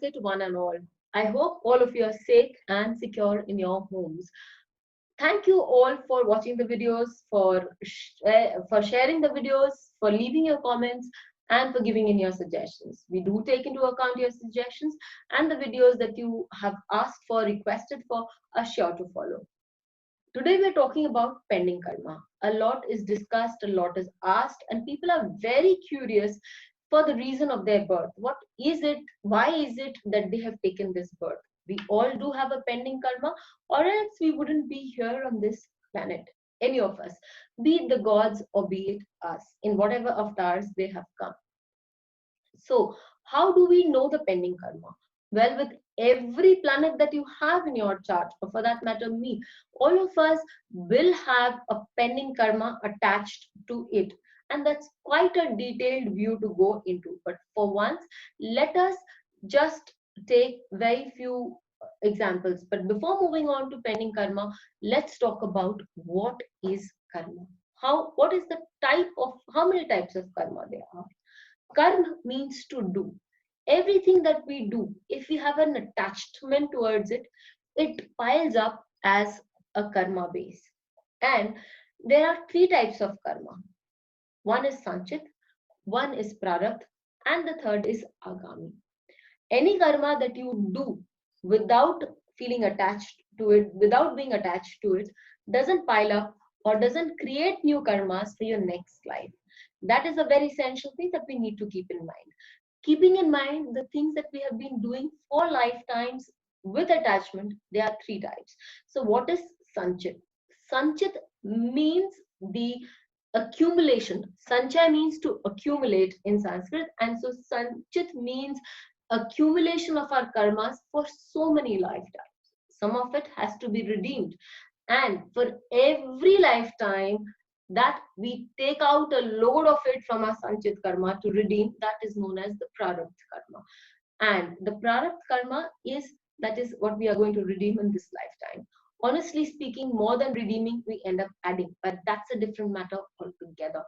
visit one and all. I hope all of you are safe and secure in your homes. Thank you all for watching the videos, for sharing the videos, for leaving your comments, and for giving in your suggestions. We do take into account your suggestions, and the videos that you have asked for, requested for, are sure to follow. Today we're talking about pending karma. A lot is discussed, a lot is asked, and people are very curious for the reason of their birth. What is it? Why is it that they have taken this birth? We all do have a pending karma, or else we wouldn't be here on this planet. Any of us, be it the gods or be it us, in whatever avatars they have come. So, how do we know the pending karma? Well, with every planet that you have in your chart, or for that matter, me, all of us will have a pending karma attached to it. And that's quite a detailed view to go into. But for once, let us just take very few examples. But before moving on to pending karma, let's talk about what is karma. What is the type of, how many types of karma there are? Karma means to do. Everything that we do, if we have an attachment towards it, it piles up as a karma base. And there are three types of karma. One is sanchit, one is prarabdha, and the third is agami. Any karma that you do without feeling attached to it, without being attached to it, doesn't pile up or doesn't create new karmas for your next life. That is a very essential thing that we need to keep in mind. Keeping in mind the things that we have been doing for lifetimes with attachment, there are three types. So what is sanchit? Sanchit means the accumulation. Sanchaya means to accumulate in Sanskrit, and so sanchit means accumulation of our karmas for so many lifetimes. Some of it has to be redeemed, and for every lifetime that we take out a load of it from our sanchit karma to redeem, that is known as the prarabdha karma. And the prarabdha karma is what we are going to redeem in this lifetime. Honestly speaking, more than redeeming, we end up adding, but that's a different matter altogether.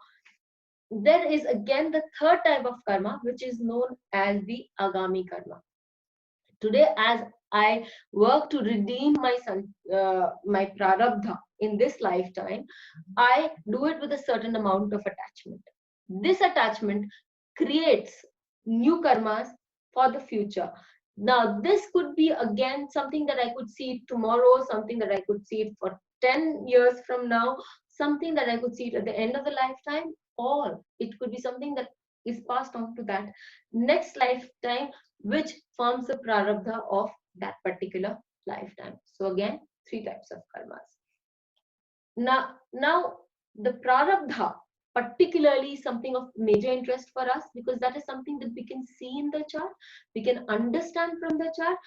There is again the third type of karma, which is known as the agami karma. Today, as I work to redeem my prarabdha in this lifetime, I do it with a certain amount of attachment. This attachment creates new karmas for the future. Now, this could be again something that I could see tomorrow, something that I could see for 10 years from now, something that I could see at the end of the lifetime, or it could be something that is passed on to that next lifetime, which forms the prarabdha of that particular lifetime. So again, three types of karmas. Now the prarabdha particularly something of major interest for us, because that is something that we can see in the chart, we can understand from the chart,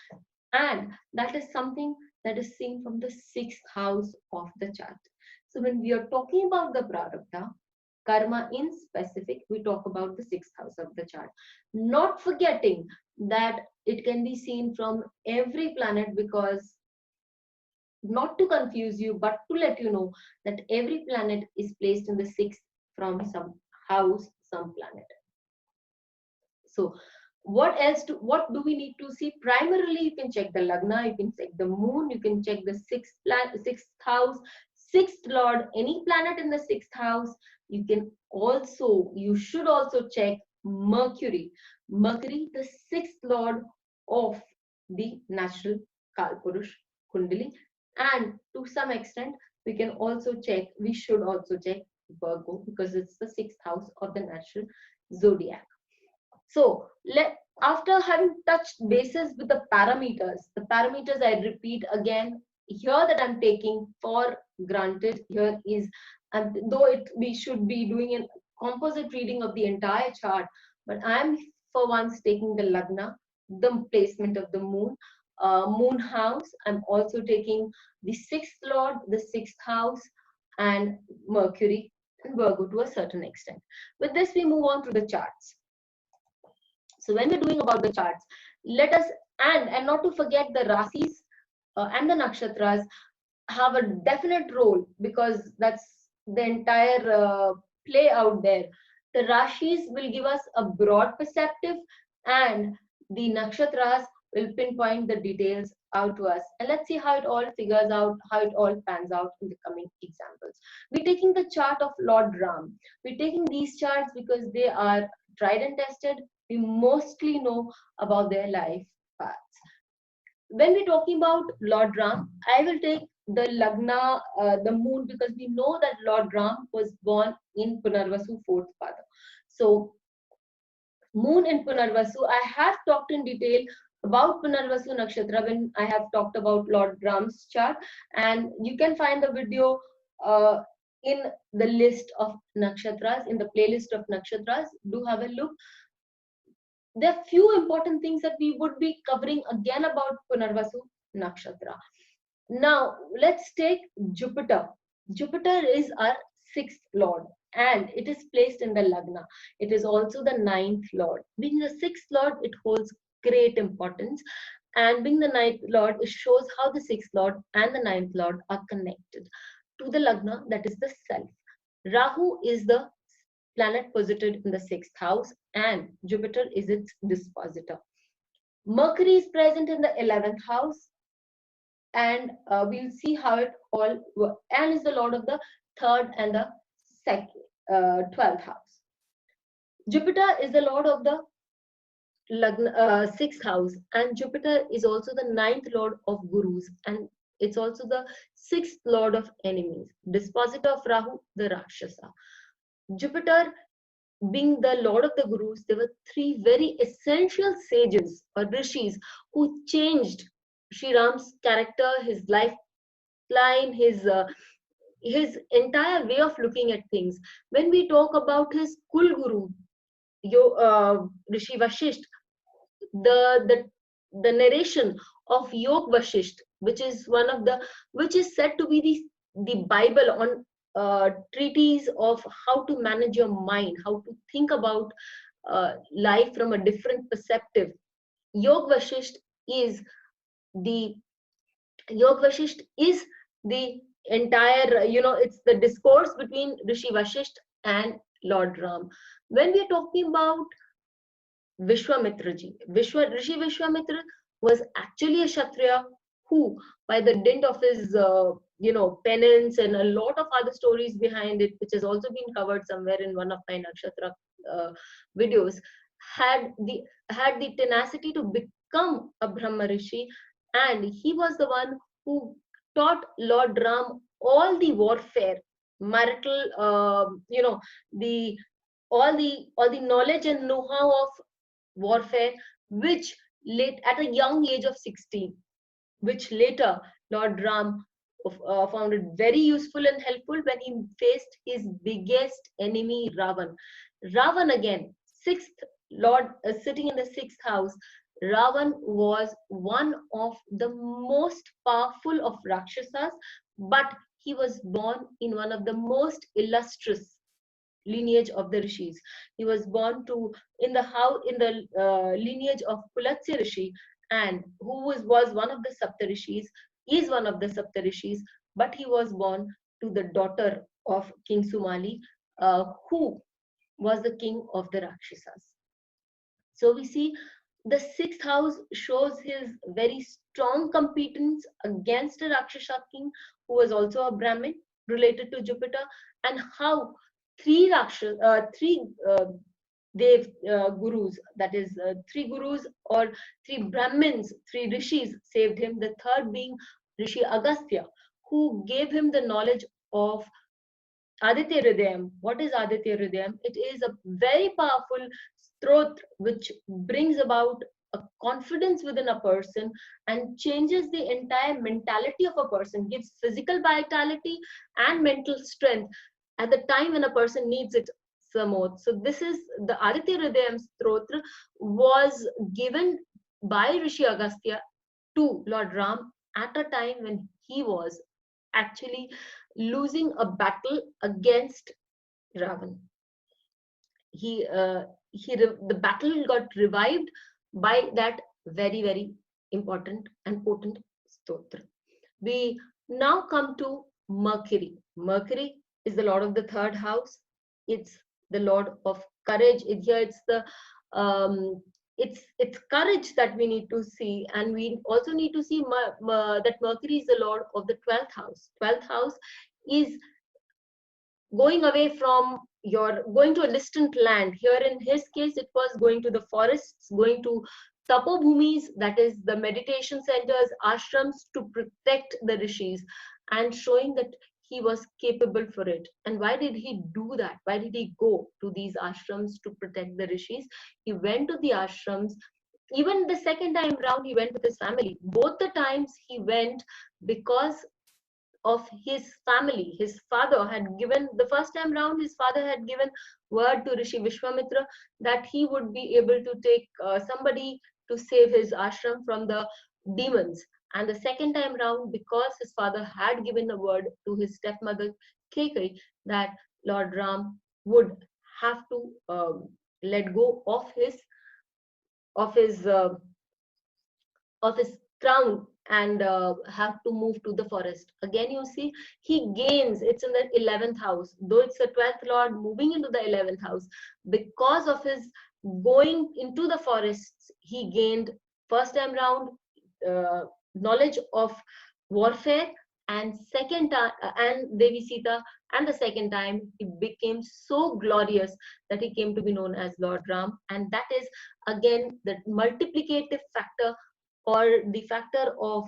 and that is something that is seen from the 6th house of the chart. So when we are talking about the prarabdha karma in specific, we talk about the 6th house of the chart, not forgetting that it can be seen from every planet, because not to confuse you, but to let you know that every planet is placed in the 6th from some house, some planet. So what do we need to see? Primarily, you can check the Lagna, you can check the moon, you can check the 6th house, 6th lord, any planet in the 6th house. You should also check Mercury, the 6th lord of the natural Kalpurush Kundali, and to some extent we should also check Virgo, because it's the 6th house of the natural zodiac. So after having touched bases with the parameters I repeat again here that I'm taking for granted here is, and we should be doing a composite reading of the entire chart, but I'm for once taking the Lagna, the placement of the moon, moon house. I'm also taking the 6th lord, the 6th house, and Mercury and Virgo to a certain extent. With this, we move on to the charts. So when we're doing about the charts, let us, and not to forget the rasis and the nakshatras have a definite role, because that's the entire play out there. The rashis will give us a broad perspective, and the nakshatras will pinpoint the details out to us. And let's see how it all figures out, how it all pans out in the coming examples. We're taking the chart of Lord Ram. We're taking these charts because they are tried and tested. We mostly know about their life paths. When we're talking about Lord Ram, I will take the Lagna, the moon, because we know that Lord Ram was born in Punarvasu, fourth pada. So moon in Punarvasu, I have talked in detail about Punarvasu Nakshatra when I have talked about Lord Ram's chart, and you can find the video in the list of Nakshatras, in the playlist of Nakshatras. Do have a look. There are few important things that we would be covering again about Punarvasu Nakshatra. Now, let's take Jupiter. Jupiter is our sixth lord and it is placed in the Lagna. It is also the ninth lord. Being the sixth lord, it holds great importance. And being the ninth lord, it shows how the sixth lord and the ninth lord are connected to the Lagna, that is the self. Rahu is the planet posited in the sixth house and Jupiter is its dispositor. Mercury is present in the 11th house and we'll see how it all works, and is the lord of the third and the second 12th house. Jupiter is the lord of the sixth house and Jupiter is also the ninth lord of gurus and it's also the sixth lord of enemies, dispositor of Rahu, the Rakshasa. Jupiter being the lord of the gurus, there were three very essential sages or rishis who changed Sri Ram's character, his lifeline, his entire way of looking at things. When we talk about his Kul Guru, Rishi Vashisht, the narration of Yog Vashisht, which is said to be the Bible on treatise of how to manage your mind, how to think about life from a different perspective. Yog Vashisht is the entire, it's the discourse between Rishi Vashisht and Lord Ram. When we are talking about Vishwamitra ji, Rishi Vishwamitra was actually a Kshatriya who, by the dint of his penance and a lot of other stories behind it, which has also been covered somewhere in one of my Nakshatra videos, had the tenacity to become a Brahma Rishi, and he was the one who taught Lord Ram all the warfare, marital, all the knowledge and know-how of warfare, which at a young age of 16, which later Lord Ram found it very useful and helpful when he faced his biggest enemy, Ravan. Ravan again, sixth lord, sitting in the sixth house. Ravan was one of the most powerful of Rakshasas, but he was born in one of the most illustrious lineage of the Rishis. He was born in the lineage of Pulatsya Rishi, and who was one of the Saptarishis, is one of the Saptarishis, but he was born to the daughter of King Sumali, who was the king of the Rakshasas. So we see the sixth house shows his very strong competence against a Rakshasa king who was also a Brahmin related to Jupiter, and how three Dev gurus, that is three gurus or three Brahmins, three rishis saved him. The third being Rishi Agastya, who gave him the knowledge of Aditya Hridayam. What is Aditya Hridayam? It is a very powerful stroth which brings about a confidence within a person and changes the entire mentality of a person, gives physical vitality and mental strength at the time when a person needs it some more. So this is the Aditya Hridayam Stotra was given by Rishi Agastya to Lord Ram at a time when he was actually losing a battle against Ravan. The battle got revived by that very, very important and potent stotra. We now come to Mercury. Mercury is the lord of the third house. It's the lord of courage. It's the it's courage that we need to see, and we also need to see that Mercury is the lord of the 12th house. 12th house is going away from your, going to a distant land. Here in his case, it was going to the forests, going to tapobhumis, that is the meditation centers, ashrams, to protect the rishis, and showing that he was capable for it. And why did he do that? Why did he go to these ashrams to protect the rishis? He went to the ashrams. Even the second time round, he went with his family. Both the times he went because of his family. His father had given, the first time round, his father had given word to Rishi Vishwamitra that he would be able to take somebody to save his ashram from the demons. And the second time round, because his father had given a word to his stepmother Kekai that Lord Ram would have to let go of his of his uh, of his crown and have to move to the forest. Again, you see, he gains, it's in the 11th house, though it's a 12th lord moving into the 11th house. Because of his going into the forests, he gained first time round knowledge of warfare, and second time and Devi Sita, and the second time he became so glorious that he came to be known as Lord Ram. And that is again the multiplicative factor, or the factor of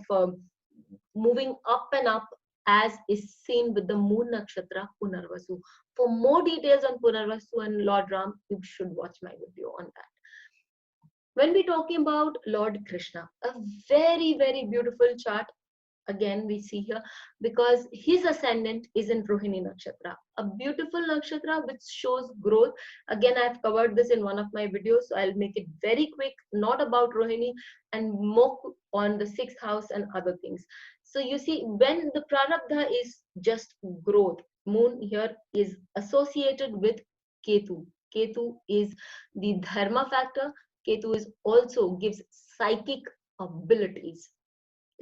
moving up and up, as is seen with the moon nakshatra Punarvasu. For more details on Punarvasu and Lord Ram, you should watch my video on that. When we're talking about Lord Krishna, a very, very beautiful chart again we see here, because his ascendant is in Rohini Nakshatra, a beautiful nakshatra which shows growth. Again, I've covered this in one of my videos, so I'll make it very quick, not about Rohini, and more on the 6th house and other things. So you see, when the Prarabdha is just growth, moon here is associated with Ketu. Ketu is the dharma factor. Ketu is also gives psychic abilities.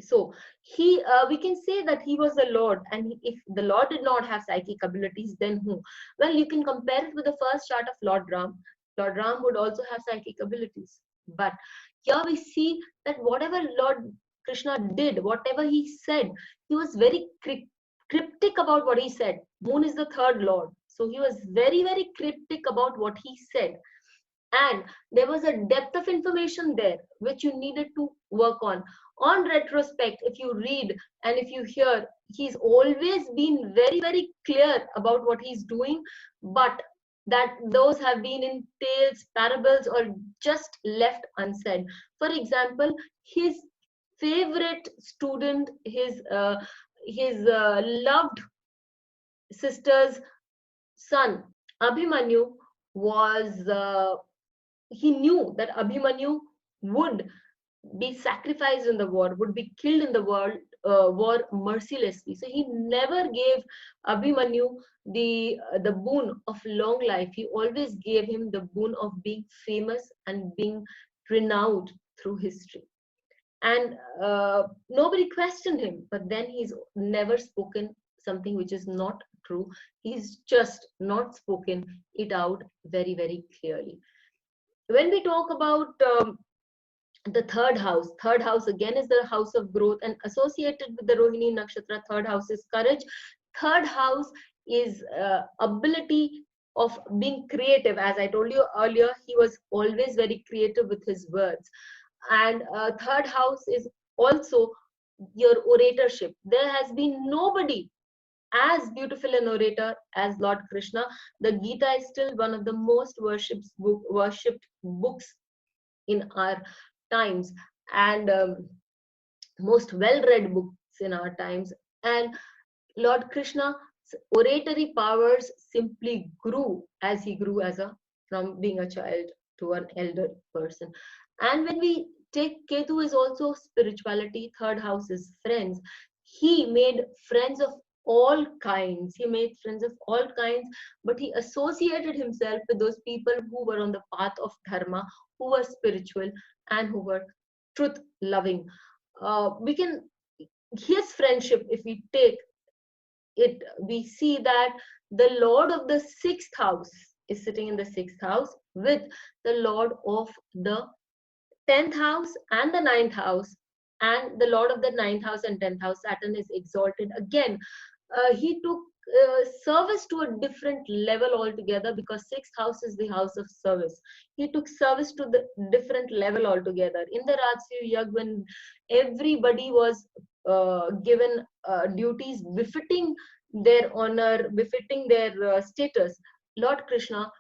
So he we can say that he was the lord, and if the lord did not have psychic abilities, then who? Well, you can compare it with the first chart of Lord Ram. Lord Ram would also have psychic abilities, but here we see that whatever Lord Krishna did, whatever he said, he was very cryptic about what he said. Moon is the third lord, so he was very, very cryptic about what he said, and there was a depth of information there which you needed to work on retrospect. If you read and if you hear, he's always been very, very clear about what he's doing, but that those have been in tales, parables, or just left unsaid. For example, his favorite student, his loved sister's son Abhimanyu was he knew that Abhimanyu would be sacrificed in the war, would be killed in the war mercilessly. So he never gave Abhimanyu the boon of long life. He always gave him the boon of being famous and being renowned through history. And nobody questioned him, but then he's never spoken something which is not true. He's just not spoken it out very, very clearly. When we talk about the third house again is the house of growth, and associated with the Rohini Nakshatra, third house is courage. Third house is ability of being creative. As I told you earlier, he was always very creative with his words. And third house is also your oratorship. There has been nobody as beautiful an orator as Lord Krishna. The Gita is still one of the most worshipped books in our times, and most well-read books in our times. And Lord Krishna's oratory powers simply grew as he grew from being a child to an elder person. And when we take Ketu is also spirituality, third house is friends. He made friends of all kinds. He made friends of all kinds, but he associated himself with those people who were on the path of dharma, who were spiritual, and who were truth loving. We can, his friendship, if we take it, we see that the lord of the 6th house is sitting in the 6th house with the lord of the 10th house and the 9th house, and the lord of the 9th house and 10th house, Saturn, is exalted again. He took service to a different level altogether, because 6th house is the house of service. He took service to the different level altogether. In the Rajya Yag, when everybody was given duties befitting their honor, befitting their status, Lord Krishna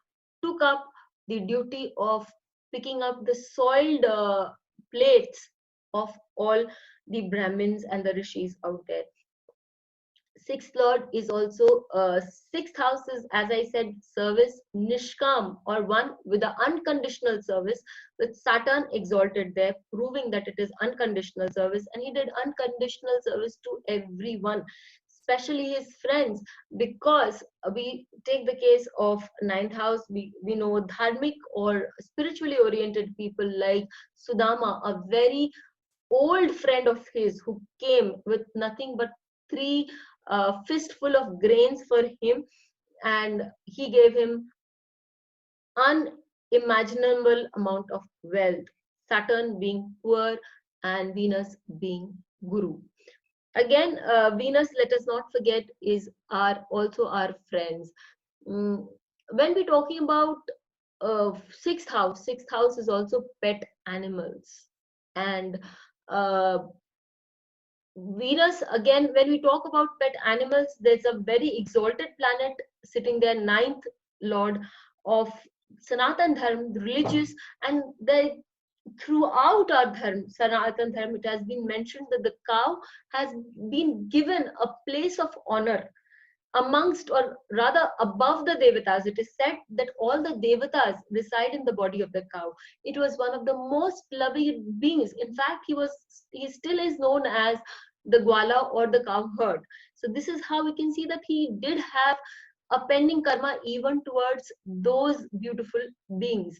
took up the duty of picking up the soiled plates of all the Brahmins and the rishis out there. Sixth lord is also sixth house is, as I said, service, nishkam, or one with the unconditional service, with Saturn exalted there, proving that it is unconditional service. And he did unconditional service to everyone, especially his friends, because we take the case of ninth house, we know dharmic or spiritually oriented people like Sudama, a very old friend of his, who came with nothing but three fistful of grains for him, and he gave him unimaginable amount of wealth, Saturn being poor and Venus being guru. Again, Venus, let us not forget, is also our friends. When we're talking about sixth house is also pet animals. And Venus, again, when we talk about pet animals, there's a very exalted planet sitting there, ninth lord of Sanatan Dharma, religious, and throughout our dharma, Sanatan Dharma, it has been mentioned that the cow has been given a place of honor amongst, or rather above, the devatas. It is said that all the devatas reside in the body of the cow. It was one of the most loving beings. In fact, he still is known as the Gwala, or the cow herd. So this is how we can see that he did have a pending karma even towards those beautiful beings.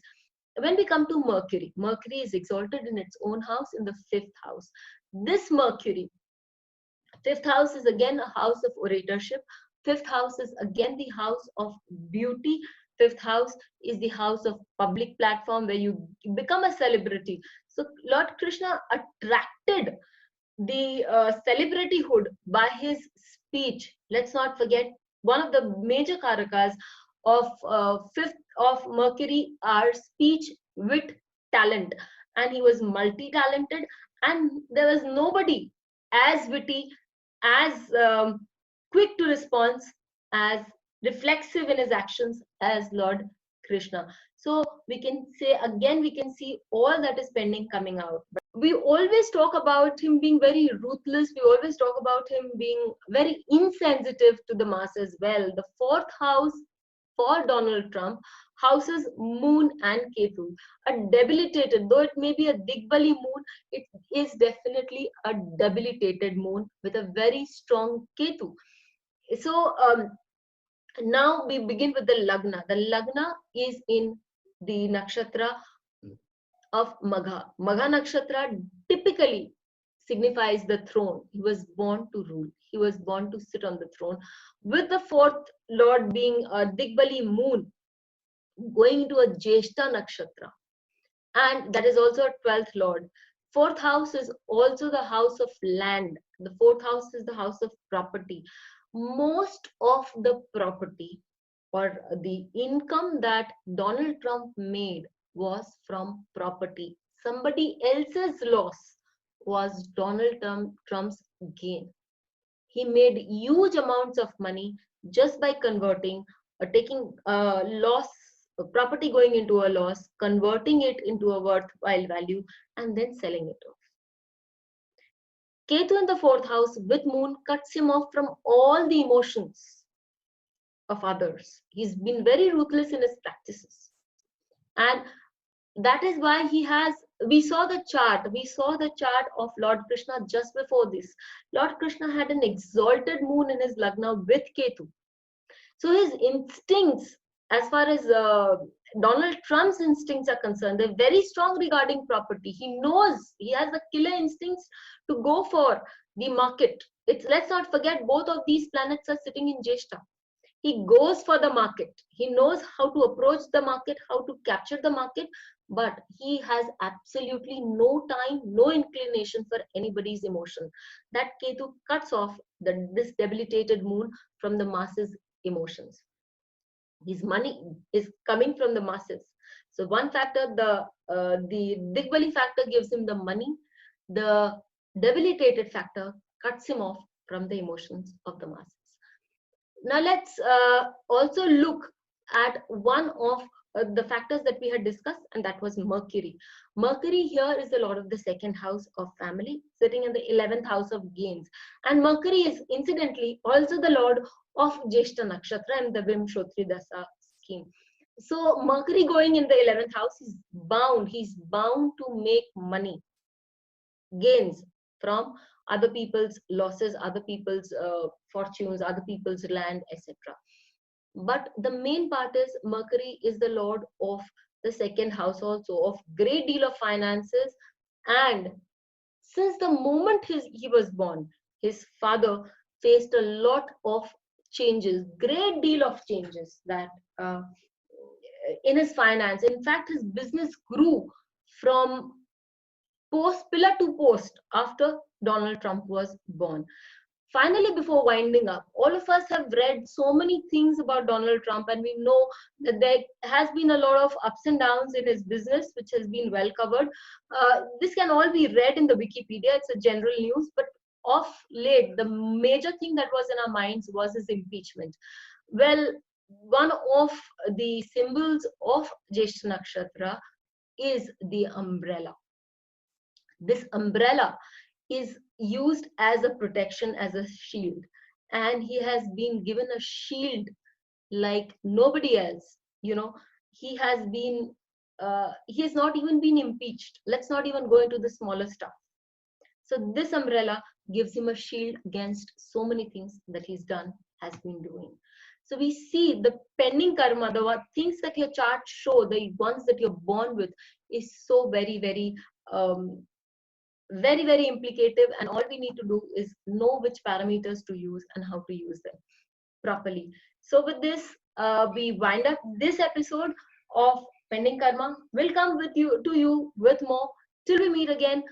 When we come to Mercury, Mercury is exalted in its own house, in the fifth house. This Mercury, fifth house, is again a house of oratorship. Fifth house is again the house of beauty. Fifth house is the house of public platform, where you become a celebrity. So Lord Krishna attracted the celebrityhood by his speech. Let's not forget, one of the major karakas of fifth of Mercury are speech, wit, talent, and he was multi-talented, and there was nobody as witty, as quick to response, as reflexive in his actions as Lord Krishna. So we can say, again, we can see all that is pending coming out. We always talk about him being very ruthless. We always talk about him being very insensitive to the mass as well. The fourth house for Donald Trump houses Moon and Ketu. A debilitated, though it may be a Digbali moon, it is definitely a debilitated moon with a very strong Ketu. So now we begin with the Lagna. The Lagna is in the Nakshatra of Magha. Magha Nakshatra typically signifies the throne. He was born to rule. He was born to sit on the throne. With the fourth lord being a Digbali moon, going into a Jeshta Nakshatra. And that is also a 12th lord. Fourth house is also the house of land. The fourth house is the house of property. Most of the property or the income that Donald Trump made was from property. Somebody else's loss was Donald Trump's gain. He made huge amounts of money just by converting, taking loss, property going into a loss, converting it into a worthwhile value, and then selling it off. Ketu in the fourth house with moon cuts him off from all the emotions of others. He's been very ruthless in his practices. And that is why we saw the chart of Lord Krishna just before this. Lord Krishna had an exalted moon in his Lagna with Ketu. So his instincts, as far as Donald Trump's instincts are concerned, they're very strong regarding property. He knows, he has the killer instincts to go for the market. Let's not forget, both of these planets are sitting in Jeshta. He goes for the market. He knows how to approach the market, how to capture the market but he has absolutely no time, no inclination for anybody's emotion. That Ketu cuts off this debilitated moon from the masses' emotions. His money is coming from the masses. So one factor, the Digbali factor gives him the money. The debilitated factor cuts him off from the emotions of the masses. Now let's also look at one of the factors that we had discussed, and that was Mercury. Mercury here is the lord of the second house of family, sitting in the 11th house of gains. And Mercury is incidentally also the lord of Jeshta Nakshatra and the Vimshottri Dasa scheme. So Mercury going in the 11th house is bound, he's bound to make money, gains from other people's losses, other people's fortunes, other people's land, etc. But the main part is Mercury is the lord of the second house also, of great deal of finances. And since the moment he was born, his father faced a lot of changes, great deal of changes that in his finance. In fact, his business grew from pillar to post after Donald Trump was born. Finally, before winding up, all of us have read so many things about Donald Trump, and we know that there has been a lot of ups and downs in his business, which has been well covered. This can all be read in the Wikipedia. It's a general news, but of late, the major thing that was in our minds was his impeachment. Well, one of the symbols of Jeshta Nakshatra is the umbrella. This umbrella is used as a protection, as a shield, and he has been given a shield like nobody else. He has been he has not even been impeached. Let's not even go into the smaller stuff. So this umbrella gives him a shield against so many things that he's done, has been doing. So we see the pending karma, the things that your chart show, the ones that you're born with, is so very, very very, very implicative, and all we need to do is know which parameters to use and how to use them properly. So with this, we wind up this episode of Pending Karma. We'll come with you to you with more. Till we meet again,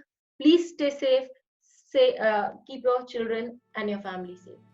please stay safe. Keep your children and your family safe.